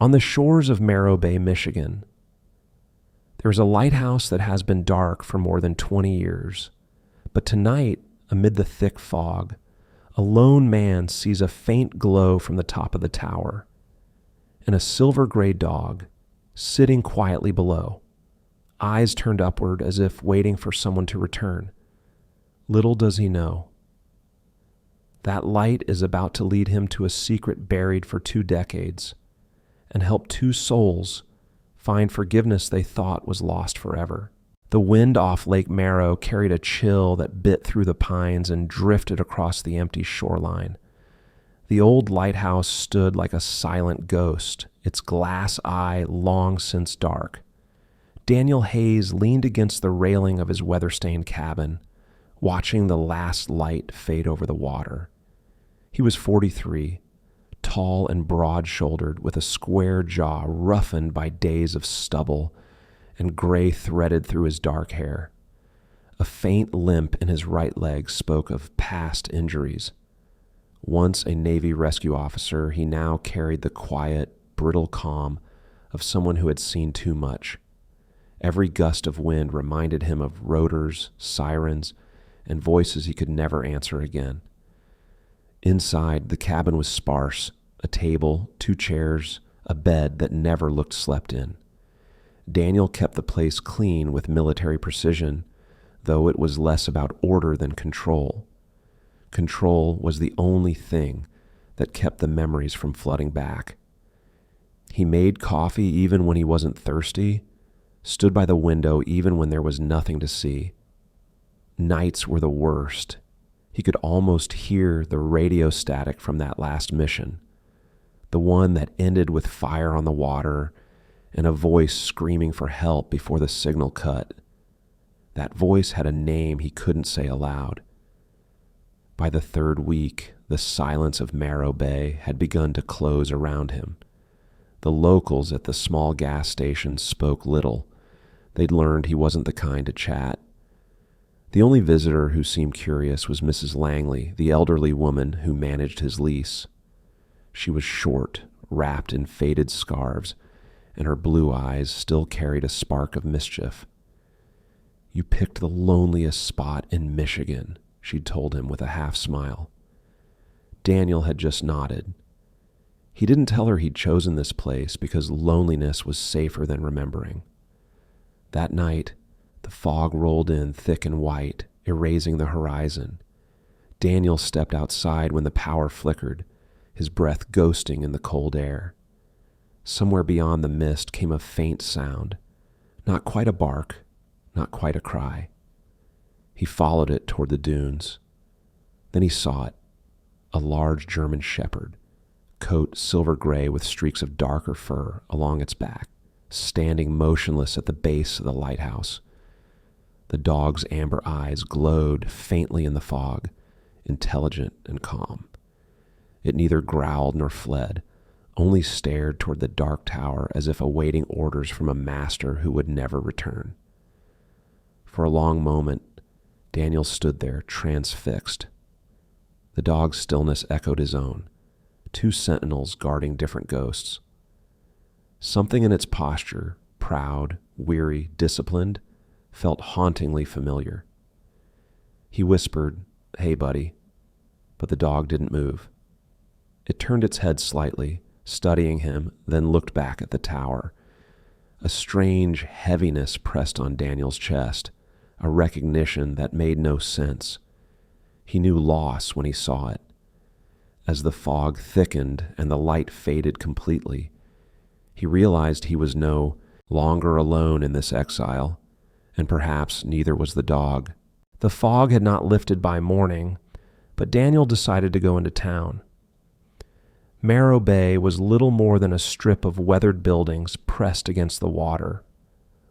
On the shores of Marrow Bay, Michigan, there is a lighthouse that has been dark for more than 20 years. But tonight, amid the thick fog, a lone man sees a faint glow from the top of the tower, and a silver-gray dog sitting quietly below, eyes turned upward as if waiting for someone to return. Little does he know, that light is about to lead him to a secret buried for 2 decades and help 2 souls find forgiveness they thought was lost forever. The wind off Lake Marrow carried a chill that bit through the pines and drifted across the empty shoreline. The old lighthouse stood like a silent ghost, its glass eye long since dark. Daniel Hayes leaned against the railing of his weather-stained cabin, watching the last light fade over the water. He was 43, tall and broad-shouldered, with a square jaw roughened by days of stubble and gray threaded through his dark hair. A faint limp in his right leg spoke of past injuries. Once a Navy rescue officer, he now carried the quiet, brittle calm of someone who had seen too much. Every gust of wind reminded him of rotors, sirens, and voices he could never answer again. Inside, the cabin was sparse, a table, 2 chairs, a bed that never looked slept in. Daniel kept the place clean with military precision, though it was less about order than control. Control was the only thing that kept the memories from flooding back. He made coffee even when he wasn't thirsty, stood by the window even when there was nothing to see. Nights were the worst. He could almost hear the radio static from that last mission, the one that ended with fire on the water and a voice screaming for help before the signal cut. That voice had a name he couldn't say aloud. By the 3rd week, the silence of Marrow Bay had begun to close around him. The locals at the small gas station spoke little. They'd learned he wasn't the kind to chat. The only visitor who seemed curious was Mrs. Langley, the elderly woman who managed his lease. She was short, wrapped in faded scarves, and her blue eyes still carried a spark of mischief. "You picked the loneliest spot in Michigan," she'd told him with a half-smile. Daniel had just nodded. He didn't tell her he'd chosen this place because loneliness was safer than remembering. That night, the fog rolled in thick and white, erasing the horizon. Daniel stepped outside when the power flickered, his breath ghosting in the cold air. Somewhere beyond the mist came a faint sound, not quite a bark, not quite a cry. He followed it toward the dunes. Then he saw it, a large German shepherd, coat silver gray with streaks of darker fur along its back, standing motionless at the base of the lighthouse. The dog's amber eyes glowed faintly in the fog, intelligent and calm. It neither growled nor fled, only stared toward the dark tower as if awaiting orders from a master who would never return. For a long moment, Daniel stood there, transfixed. The dog's stillness echoed his own, 2 sentinels guarding different ghosts. Something in its posture, proud, weary, disciplined, felt hauntingly familiar. He whispered, "Hey, buddy," but the dog didn't move. It turned its head slightly, studying him, then looked back at the tower. A strange heaviness pressed on Daniel's chest, a recognition that made no sense. He knew loss when he saw it. As the fog thickened and the light faded completely, he realized he was no longer alone in this exile, and perhaps neither was the dog. The fog had not lifted by morning, but Daniel decided to go into town. Marrow Bay was little more than a strip of weathered buildings pressed against the water.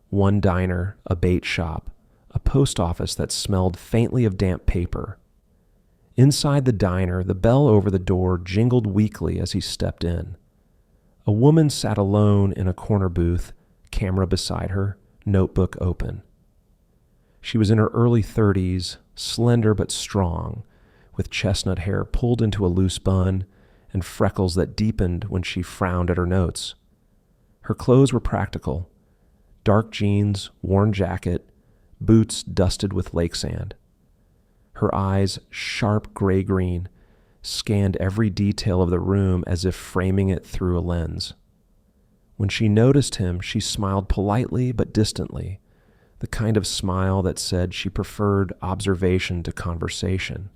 One diner, a bait shop, a post office that smelled faintly of damp paper. Inside the diner, the bell over the door jingled weakly as he stepped in. A woman sat alone in a corner booth, camera beside her, notebook open. She was in her early 30s, slender but strong, with chestnut hair pulled into a loose bun and freckles that deepened when she frowned at her notes. Her clothes were practical: dark jeans, worn jacket, boots dusted with lake sand. Her eyes, sharp gray-green, scanned every detail of the room as if framing it through a lens. When she noticed him, she smiled politely but distantly, the kind of smile that said she preferred observation to conversation.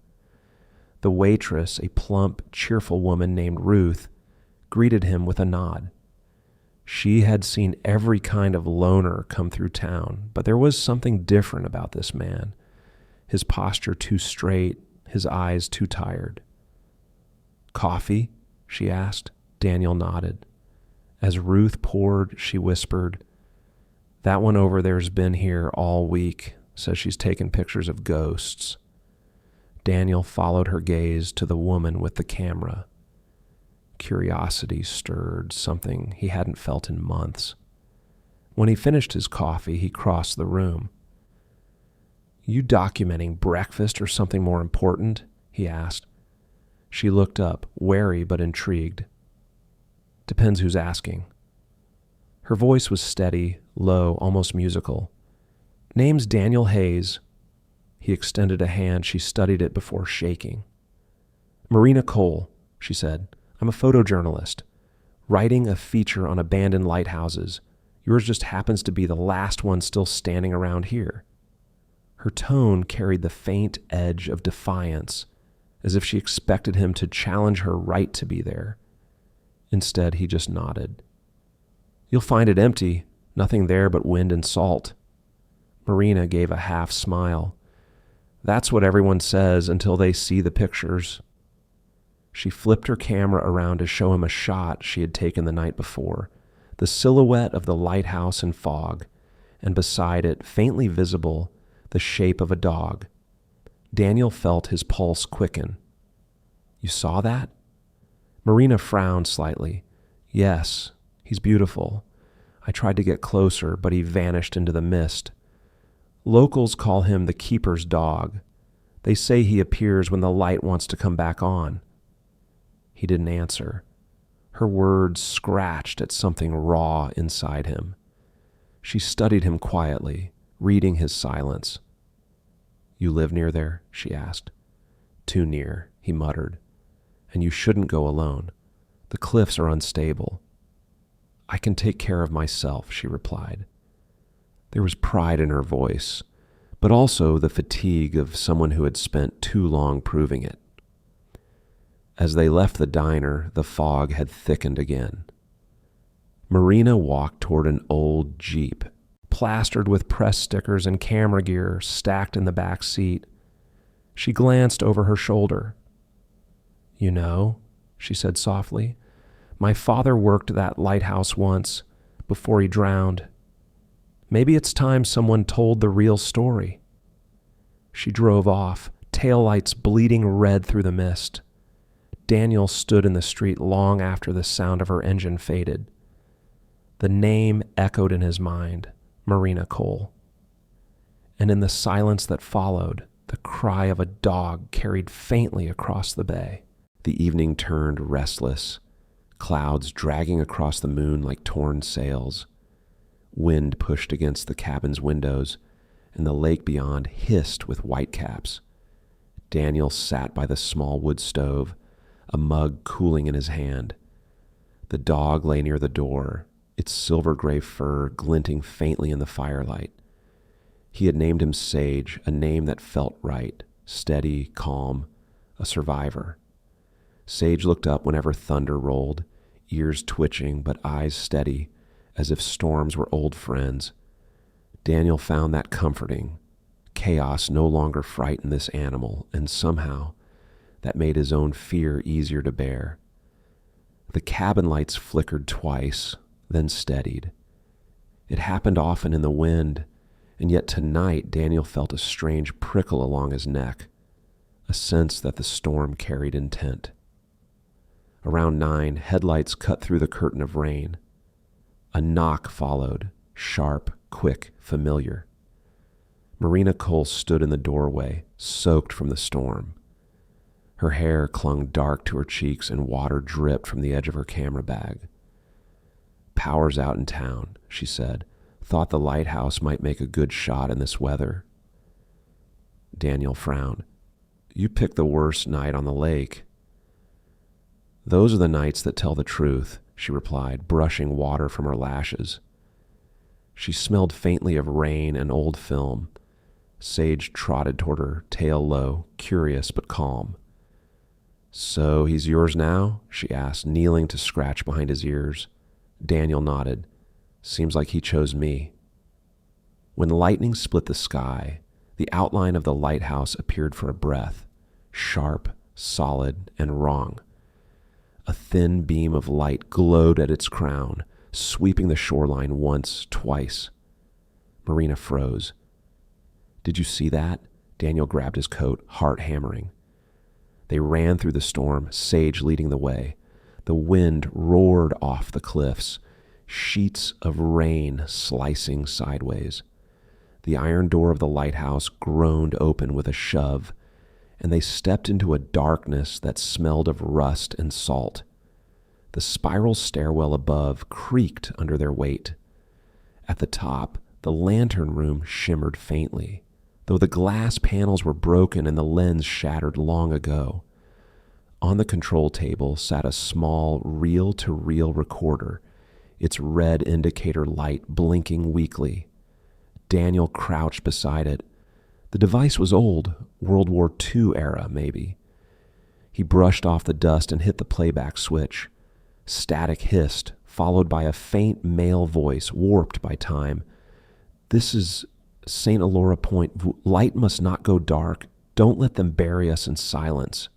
The waitress, a plump, cheerful woman named Ruth, greeted him with a nod. She had seen every kind of loner come through town, but there was something different about this man, his posture too straight, his eyes too tired. "Coffee?" she asked. Daniel nodded. As Ruth poured, she whispered, "That one over there's been here all week, says she's taken pictures of ghosts." Daniel followed her gaze to the woman with the camera. Curiosity stirred something he hadn't felt in months. When he finished his coffee, he crossed the room. "You documenting breakfast or something more important?" he asked. She looked up, wary but intrigued. "Depends who's asking." Her voice was steady, low, almost musical. "Name's Daniel Hayes." He extended a hand. She studied it before shaking. "Marina Cole," she said. "I'm a photojournalist, writing a feature on abandoned lighthouses. Yours just happens to be the last one still standing around here." Her tone carried the faint edge of defiance, as if she expected him to challenge her right to be there. Instead, he just nodded. "You'll find it empty, nothing there but wind and salt." Marina gave a half smile. "That's what everyone says until they see the pictures." She flipped her camera around to show him a shot she had taken the night before, the silhouette of the lighthouse in fog, and beside it, faintly visible, the shape of a dog. Daniel felt his pulse quicken. "You saw that?" Marina frowned slightly. "Yes, he's beautiful. I tried to get closer, but he vanished into the mist. Locals call him the keeper's dog. They say he appears when the light wants to come back on." He didn't answer. Her words scratched at something raw inside him. She studied him quietly, reading his silence. "You live near there?" she asked. "Too near," he muttered. "And you shouldn't go alone. The cliffs are unstable." "I can take care of myself," she replied. There was pride in her voice, but also the fatigue of someone who had spent too long proving it. As they left the diner, the fog had thickened again. Marina walked toward an old Jeep, plastered with press stickers and camera gear stacked in the back seat. She glanced over her shoulder. "You know," she said softly, "my father worked that lighthouse once, before he drowned. Maybe it's time someone told the real story." She drove off, taillights bleeding red through the mist. Daniel stood in the street long after the sound of her engine faded. The name echoed in his mind, Marina Cole. And in the silence that followed, the cry of a dog carried faintly across the bay. The evening turned restless, clouds dragging across the moon like torn sails. Wind pushed against the cabin's windows, and the lake beyond hissed with whitecaps. Daniel sat by the small wood stove, a mug cooling in his hand. The dog lay near the door, its silver-gray fur glinting faintly in the firelight. He had named him Sage, a name that felt right, steady, calm, a survivor. Sage looked up whenever thunder rolled, ears twitching but eyes steady, as if storms were old friends. Daniel found that comforting. Chaos no longer frightened this animal, and somehow that made his own fear easier to bear. The cabin lights flickered twice, then steadied. It happened often in the wind, and yet tonight Daniel felt a strange prickle along his neck, a sense that the storm carried intent. Around 9, headlights cut through the curtain of rain. A knock followed, sharp, quick, familiar. Marina Cole stood in the doorway, soaked from the storm. Her hair clung dark to her cheeks and water dripped from the edge of her camera bag. "Power's out in town," she said. "Thought the lighthouse might make a good shot in this weather." Daniel frowned. "You picked the worst night on the lake." "Those are the nights that tell the truth," she replied, brushing water from her lashes. She smelled faintly of rain and old film. Sage trotted toward her, tail low, curious but calm. "So he's yours now?" she asked, kneeling to scratch behind his ears. Daniel nodded. "Seems like he chose me." When lightning split the sky, the outline of the lighthouse appeared for a breath, sharp, solid, and wrong. A thin beam of light glowed at its crown, sweeping the shoreline once, twice. Marina froze. "Did you see that?" Daniel grabbed his coat, heart hammering. They ran through the storm, Sage leading the way. The wind roared off the cliffs, sheets of rain slicing sideways. The iron door of the lighthouse groaned open with a shove, and they stepped into a darkness that smelled of rust and salt. The spiral stairwell above creaked under their weight. At the top, the lantern room shimmered faintly, though the glass panels were broken and the lens shattered long ago. On the control table sat a small reel-to-reel recorder, its red indicator light blinking weakly. Daniel crouched beside it. The device was old, World War II era, maybe. He brushed off the dust and hit the playback switch. Static hissed, followed by a faint male voice, warped by time. "This is St. Elora Point. Light must not go dark. Don't let them bury us in silence."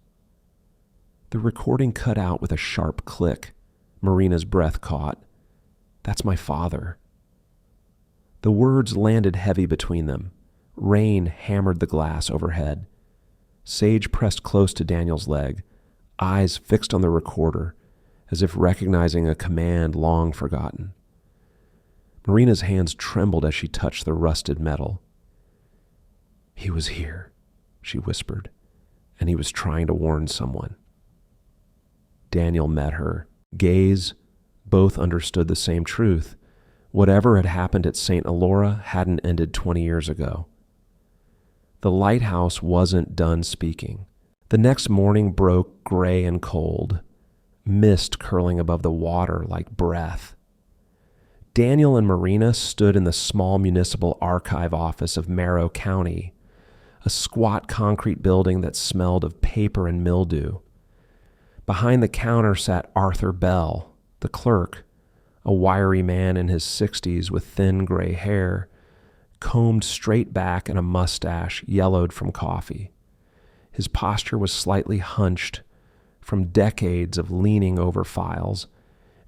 The recording cut out with a sharp click. Marina's breath caught. "That's my father." The words landed heavy between them. Rain hammered the glass overhead. Sage pressed close to Daniel's leg, eyes fixed on the recorder, as if recognizing a command long forgotten. Marina's hands trembled as she touched the rusted metal. "He was here," she whispered, "and he was trying to warn someone." Daniel met her gaze. Both understood the same truth. Whatever had happened at St. Elora hadn't ended 20 years ago. The lighthouse wasn't done speaking. The next morning broke gray and cold, mist curling above the water like breath. Daniel and Marina stood in the small municipal archive office of Marrow County, a squat concrete building that smelled of paper and mildew. Behind the counter sat Arthur Bell, the clerk, a wiry man in his 60s with thin gray hair, combed straight back and a mustache yellowed from coffee. His posture was slightly hunched from decades of leaning over files,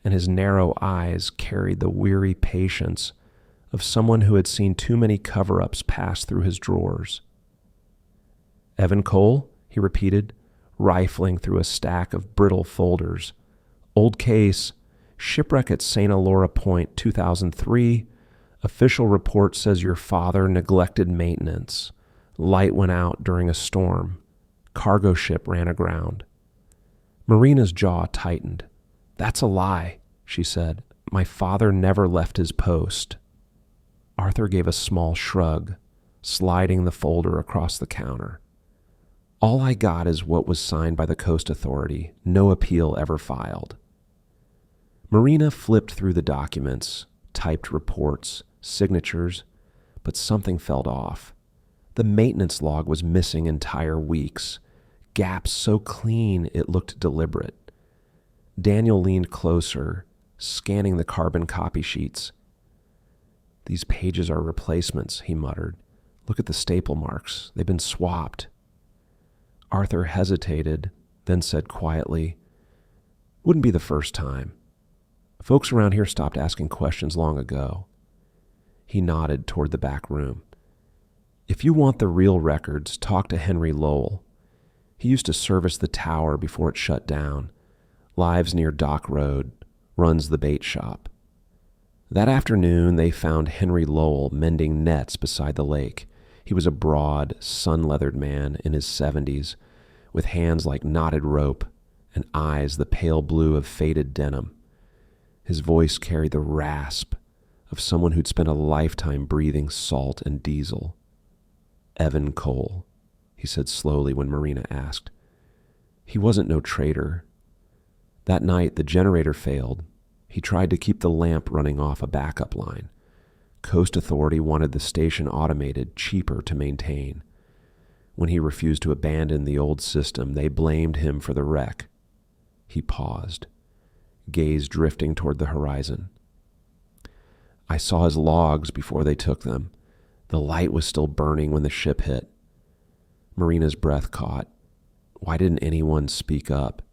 and his narrow eyes carried the weary patience of someone who had seen too many cover-ups pass through his drawers. "Evan Cole?" he repeated, rifling through a stack of brittle folders. "Old case. Shipwreck at St. Elora Point, 2003. Official report says your father neglected maintenance. Light went out during a storm. Cargo ship ran aground." Marina's jaw tightened. "That's a lie," she said. "My father never left his post." Arthur gave a small shrug, sliding the folder across the counter. "All I got is what was signed by the Coast Authority. No appeal ever filed." Marina flipped through the documents, typed reports, signatures, but something felt off. The maintenance log was missing entire weeks, gaps so clean it looked deliberate. Daniel leaned closer, scanning the carbon copy sheets. "These pages are replacements," he muttered. "Look at the staple marks. They've been swapped." Arthur hesitated, then said quietly, "Wouldn't be the first time. Folks around here stopped asking questions long ago." He nodded toward the back room. "If you want the real records, talk to Henry Lowell. He used to service the tower before it shut down. Lives near Dock Road, runs the bait shop." That afternoon, they found Henry Lowell mending nets beside the lake. He was a broad, sun-leathered man in his 70s, with hands like knotted rope and eyes the pale blue of faded denim. His voice carried the rasp of someone who'd spent a lifetime breathing salt and diesel. "Evan Cole," he said slowly when Marina asked. "He wasn't no traitor. That night the generator failed. He tried to keep the lamp running off a backup line. Coast Authority wanted the station automated, cheaper to maintain. When he refused to abandon the old system, they blamed him for the wreck." He paused, gaze drifting toward the horizon. "I saw his logs before they took them. The light was still burning when the ship hit." Marina's breath caught. Why didn't anyone speak up?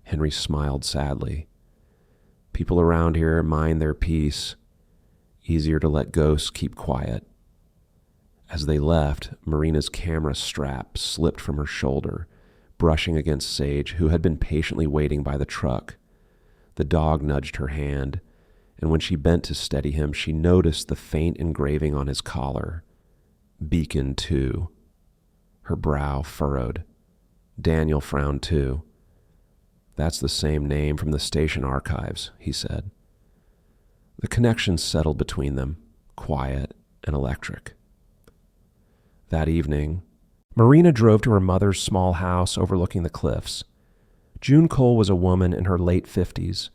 Henry smiled sadly. "People around here mind their peace. Easier to let ghosts keep quiet." As they left, Marina's camera strap slipped from her shoulder, brushing against Sage, who had been patiently waiting by the truck. The dog nudged her hand, and when she bent to steady him, she noticed the faint engraving on his collar. Beacon 2. Her brow furrowed. Daniel frowned too. "That's the same name from the station archives," he said. The connection settled between them, quiet and electric. That evening, Marina drove to her mother's small house overlooking the cliffs. June Cole was a woman in her late 50s,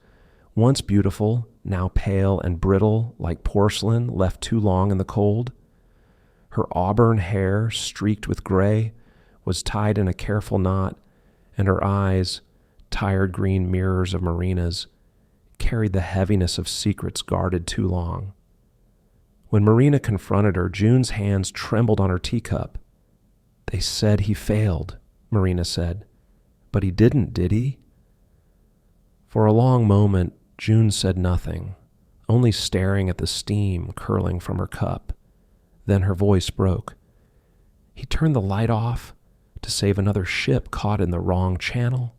once beautiful, now pale and brittle like porcelain left too long in the cold. Her auburn hair, streaked with gray, was tied in a careful knot, and her eyes, tired green mirrors of Marina's, carried the heaviness of secrets guarded too long. When Marina confronted her, June's hands trembled on her teacup. "They said he failed," Marina said. "But he didn't, did he?" For a long moment, June said nothing, only staring at the steam curling from her cup. Then her voice broke. "He turned the light off to save another ship caught in the wrong channel.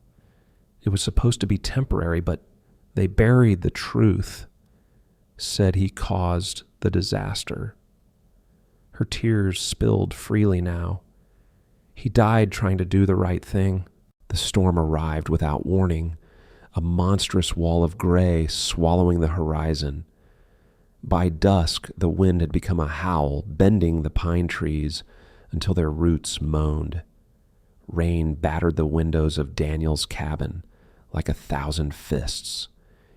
It was supposed to be temporary, but they buried the truth. Said he caused the disaster." Her tears spilled freely now. "He died trying to do the right thing." The storm arrived without warning, a monstrous wall of gray swallowing the horizon. By dusk, the wind had become a howl, bending the pine trees until their roots moaned. Rain battered the windows of Daniel's cabin like 1,000 fists.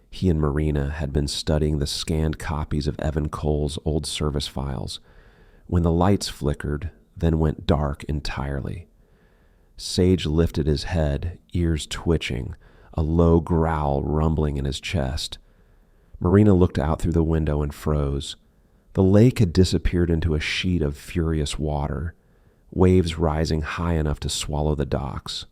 He and Marina had been studying the scanned copies of Evan Cole's old service files when the lights flickered, then went dark entirely. Sage lifted his head, ears twitching, a low growl rumbling in his chest. Marina looked out through the window and froze. The lake had disappeared into a sheet of furious water, waves rising high enough to swallow the docks.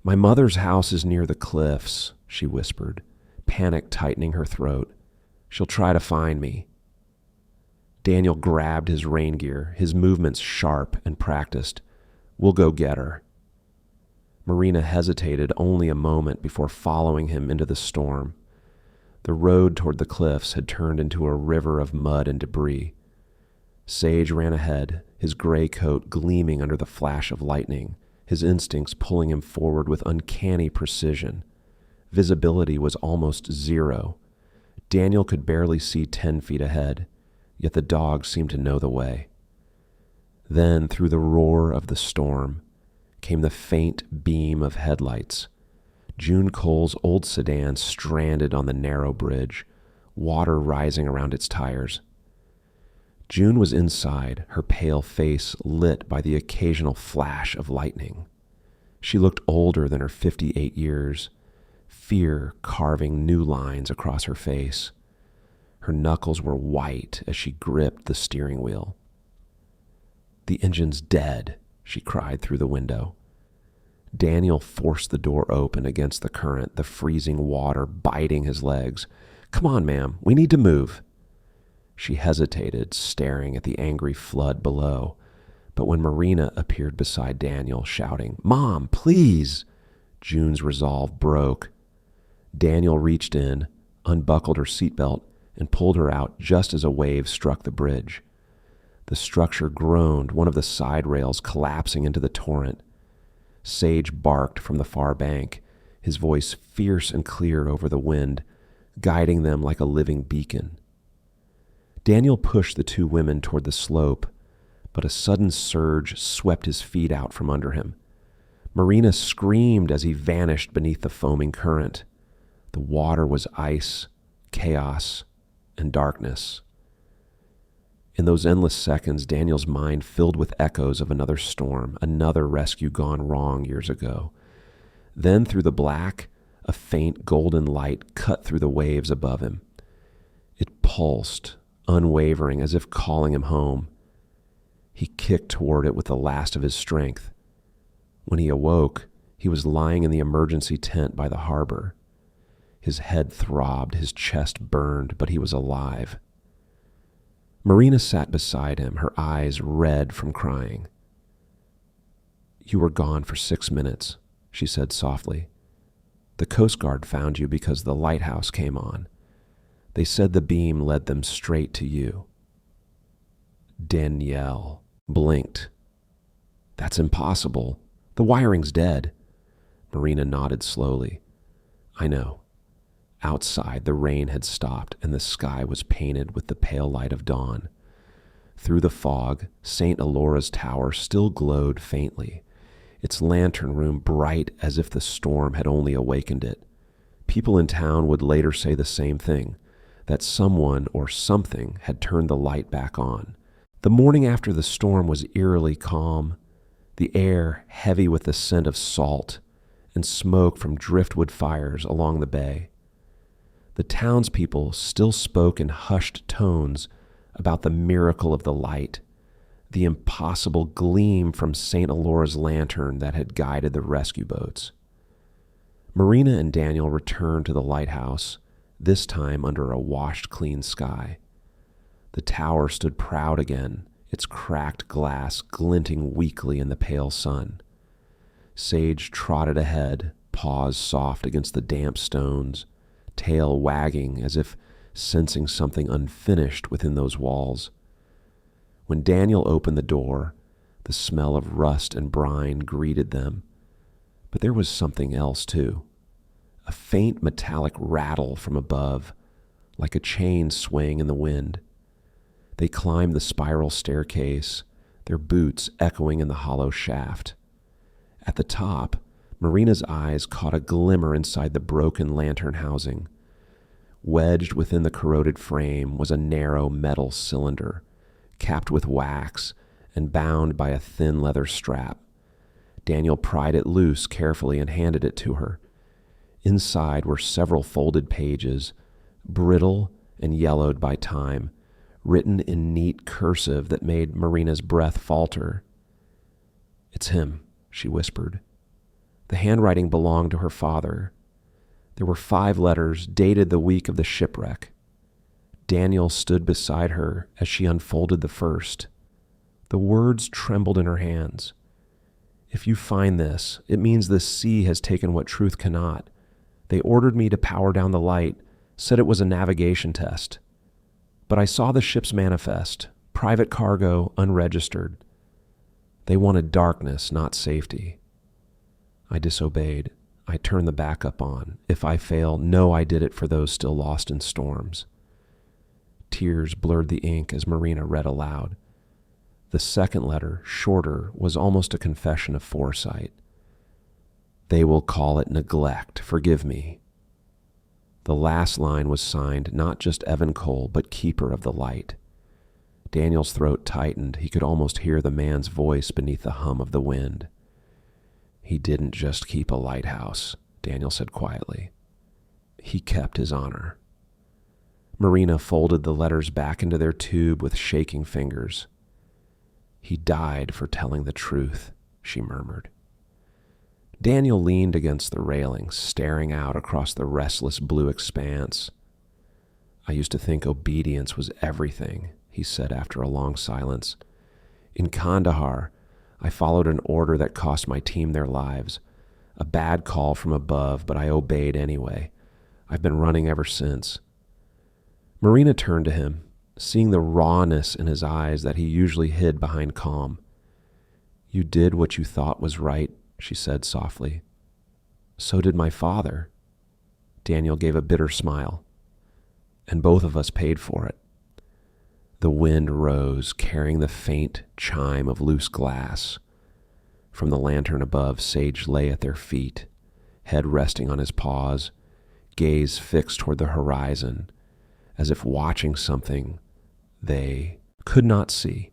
"My mother's house is near the cliffs," she whispered, panic tightening her throat. "She'll try to find me." Daniel grabbed his rain gear, his movements sharp and practiced. "We'll go get her." Marina hesitated only a moment before following him into the storm. The road toward the cliffs had turned into a river of mud and debris. Sage ran ahead, his gray coat gleaming under the flash of lightning, his instincts pulling him forward with uncanny precision. Visibility was almost zero. Daniel could barely see 10 feet ahead, yet the dog seemed to know the way. Then, through the roar of the storm, came the faint beam of headlights. June Cole's old sedan stranded on the narrow bridge, water rising around its tires. June was inside, her pale face lit by the occasional flash of lightning. She looked older than her 58 years, fear carving new lines across her face. Her knuckles were white as she gripped the steering wheel. "The engine's dead," she cried through the window. Daniel forced the door open against the current, the freezing water biting his legs. "Come on, ma'am, we need to move." She hesitated, staring at the angry flood below. But when Marina appeared beside Daniel, shouting, "Mom, please!" June's resolve broke. Daniel reached in, unbuckled her seatbelt, and pulled her out just as a wave struck the bridge. The structure groaned, one of the side rails collapsing into the torrent. Sage barked from the far bank, his voice fierce and clear over the wind, guiding them like a living beacon. Daniel pushed the two women toward the slope, but a sudden surge swept his feet out from under him. Marina screamed as he vanished beneath the foaming current. The water was ice, chaos, and darkness. In those endless seconds, Daniel's mind filled with echoes of another storm, another rescue gone wrong years ago. Then through the black, a faint golden light cut through the waves above him. It pulsed, unwavering, as if calling him home. He kicked toward it with the last of his strength. When he awoke, he was lying in the emergency tent by the harbor. His head throbbed, his chest burned, but he was alive. Marina sat beside him, her eyes red from crying. "You were gone for 6 minutes," she said softly. "The Coast Guard found you because the lighthouse came on. They said the beam led them straight to you." Danielle blinked. "That's impossible. The wiring's dead." Marina nodded slowly. "I know." Outside, the rain had stopped and the sky was painted with the pale light of dawn. Through the fog, St. Alora's tower still glowed faintly, its lantern room bright as if the storm had only awakened it. People in town would later say the same thing, that someone or something had turned the light back on. The morning after the storm was eerily calm, the air heavy with the scent of salt and smoke from driftwood fires along the bay. The townspeople still spoke in hushed tones about the miracle of the light, the impossible gleam from St. Alora's lantern that had guided the rescue boats. Marina and Daniel returned to the lighthouse, this time under a washed-clean sky. The tower stood proud again, its cracked glass glinting weakly in the pale sun. Sage trotted ahead, paws soft against the damp stones, tail wagging as if sensing something unfinished within those walls. When Daniel opened the door, the smell of rust and brine greeted them. But there was something else, too. A faint metallic rattle from above, like a chain swaying in the wind. They climbed the spiral staircase, their boots echoing in the hollow shaft. At the top, Marina's eyes caught a glimmer inside the broken lantern housing. Wedged within the corroded frame was a narrow metal cylinder, capped with wax and bound by a thin leather strap. Daniel pried it loose carefully and handed it to her. Inside were several folded pages, brittle and yellowed by time, written in neat cursive that made Marina's breath falter. "It's him," she whispered. The handwriting belonged to her father. There were 5 letters dated the week of the shipwreck. Daniel stood beside her as she unfolded the first. The words trembled in her hands. "If you find this, it means the sea has taken what truth cannot. They ordered me to power down the light, said it was a navigation test. But I saw the ship's manifest, private cargo, unregistered. They wanted darkness, not safety. I disobeyed. I turned the backup on. If I fail, know I did it for those still lost in storms." Tears blurred the ink as Marina read aloud. The second letter, shorter, was almost a confession of foresight. "They will call it neglect. Forgive me." The last line was signed not just Evan Cole, but Keeper of the Light. Daniel's throat tightened. He could almost hear the man's voice beneath the hum of the wind. "He didn't just keep a lighthouse," Daniel said quietly. "He kept his honor." Marina folded the letters back into their tube with shaking fingers. "He died for telling the truth," she murmured. Daniel leaned against the railing, staring out across the restless blue expanse. "I used to think obedience was everything," he said after a long silence. "In Kandahar, I followed an order that cost my team their lives. A bad call from above, but I obeyed anyway. I've been running ever since." Marina turned to him, seeing the rawness in his eyes that he usually hid behind calm. "You did what you thought was right," she said softly. "So did my father." Daniel gave a bitter smile. and both of us paid for it. The wind rose, carrying the faint chime of loose glass. From the lantern above, Sage lay at their feet, head resting on his paws, gaze fixed toward the horizon, as if watching something they could not see.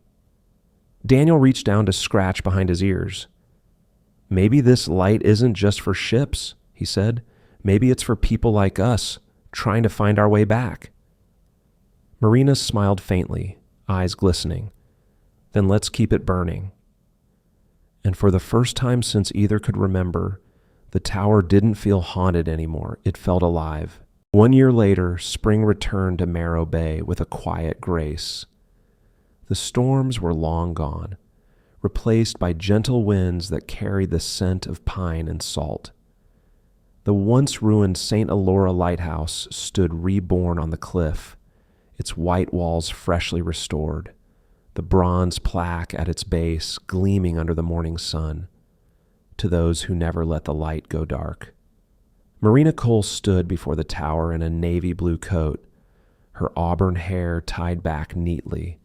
Daniel reached down to scratch behind his ears. "Maybe this light isn't just for ships," he said. "Maybe it's for people like us, trying to find our way back." Marina smiled faintly, eyes glistening. "Then let's keep it burning." And for the first time since either could remember, the tower didn't feel haunted anymore. It felt alive. 1 year later, spring returned to Marrow Bay with a quiet grace. The storms were long gone, replaced by gentle winds that carried the scent of pine and salt. The once ruined St. Elora Lighthouse stood reborn on the cliff, its white walls freshly restored, the bronze plaque at its base gleaming under the morning sun, to those who never let the light go dark. Marina Cole stood before the tower in a navy blue coat, her auburn hair tied back neatly,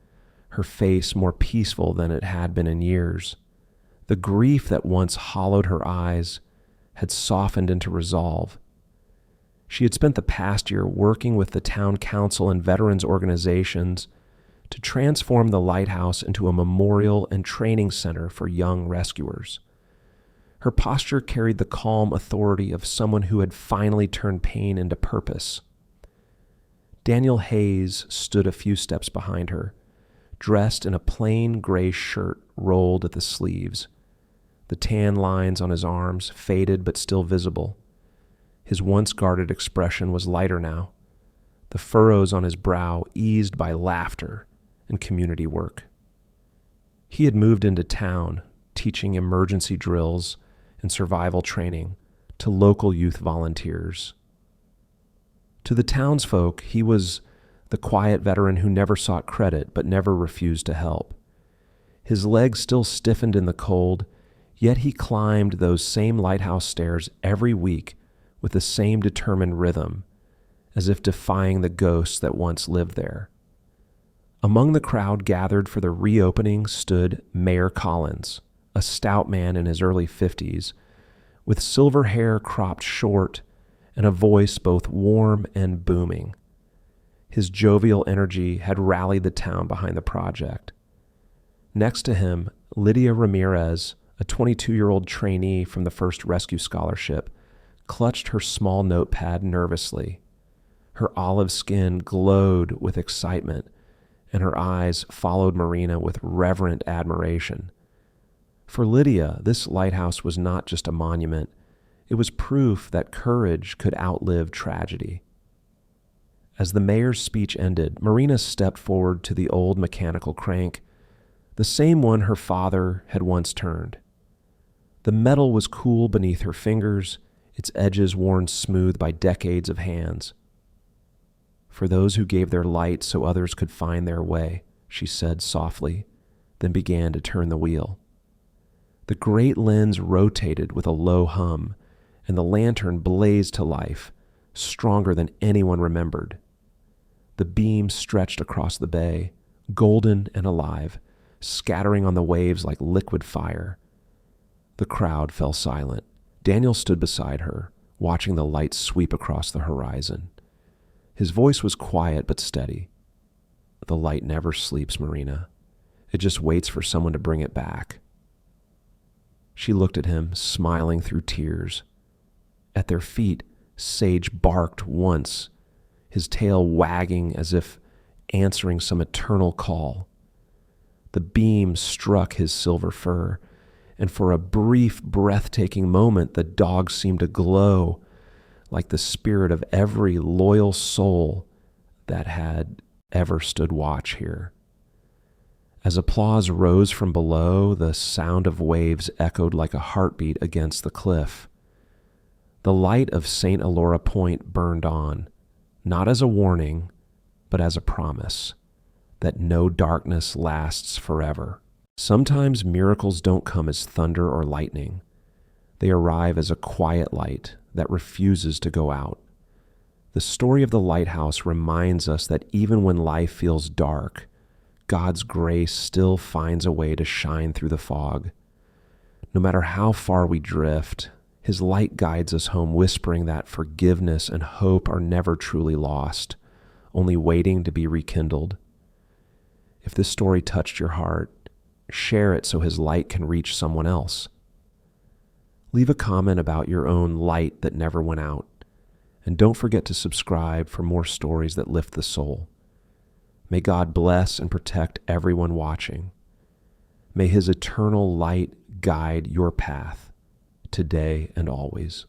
her face more peaceful than it had been in years. The grief that once hollowed her eyes had softened into resolve. She had spent the past year working with the town council and veterans organizations to transform the lighthouse into a memorial and training center for young rescuers. Her posture carried the calm authority of someone who had finally turned pain into purpose. Daniel Hayes stood a few steps behind her, dressed in a plain gray shirt rolled at the sleeves. The tan lines on his arms faded but still visible. His once guarded expression was lighter now, the furrows on his brow eased by laughter and community work. He had moved into town, teaching emergency drills and survival training to local youth volunteers. To the townsfolk, he was the quiet veteran who never sought credit but never refused to help. His legs still stiffened in the cold, yet he climbed those same lighthouse stairs every week with the same determined rhythm, as if defying the ghosts that once lived there. Among the crowd gathered for the reopening stood Mayor Collins, a stout man in his early 50s, with silver hair cropped short and a voice both warm and booming. His jovial energy had rallied the town behind the project. Next to him, Lydia Ramirez, a 22-year-old trainee from the First Rescue Scholarship, clutched her small notepad nervously. Her olive skin glowed with excitement, and her eyes followed Marina with reverent admiration. For Lydia, this lighthouse was not just a monument. It was proof that courage could outlive tragedy. As the mayor's speech ended, Marina stepped forward to the old mechanical crank, the same one her father had once turned. The metal was cool beneath her fingers, its edges worn smooth by decades of hands. "For those who gave their light so others could find their way," she said softly, then began to turn the wheel. The great lens rotated with a low hum, and the lantern blazed to life, stronger than anyone remembered. The beam stretched across the bay, golden and alive, scattering on the waves like liquid fire. The crowd fell silent. Daniel stood beside her, watching the light sweep across the horizon. His voice was quiet but steady. "The light never sleeps, Marina. It just waits for someone to bring it back." She looked at him, smiling through tears. At their feet, Sage barked once, his tail wagging as if answering some eternal call. The beam struck his silver fur, and for a brief, breathtaking moment, the dog seemed to glow like the spirit of every loyal soul that had ever stood watch here. As applause rose from below, the sound of waves echoed like a heartbeat against the cliff. The light of St. Elora Point burned on, not as a warning, but as a promise that no darkness lasts forever. Sometimes miracles don't come as thunder or lightning. They arrive as a quiet light that refuses to go out. The story of the lighthouse reminds us that even when life feels dark, God's grace still finds a way to shine through the fog. No matter how far we drift, His light guides us home, whispering that forgiveness and hope are never truly lost, only waiting to be rekindled. If this story touched your heart, share it so His light can reach someone else. Leave a comment about your own light that never went out, and don't forget to subscribe for more stories that lift the soul. May God bless and protect everyone watching. May His eternal light guide your path today and always.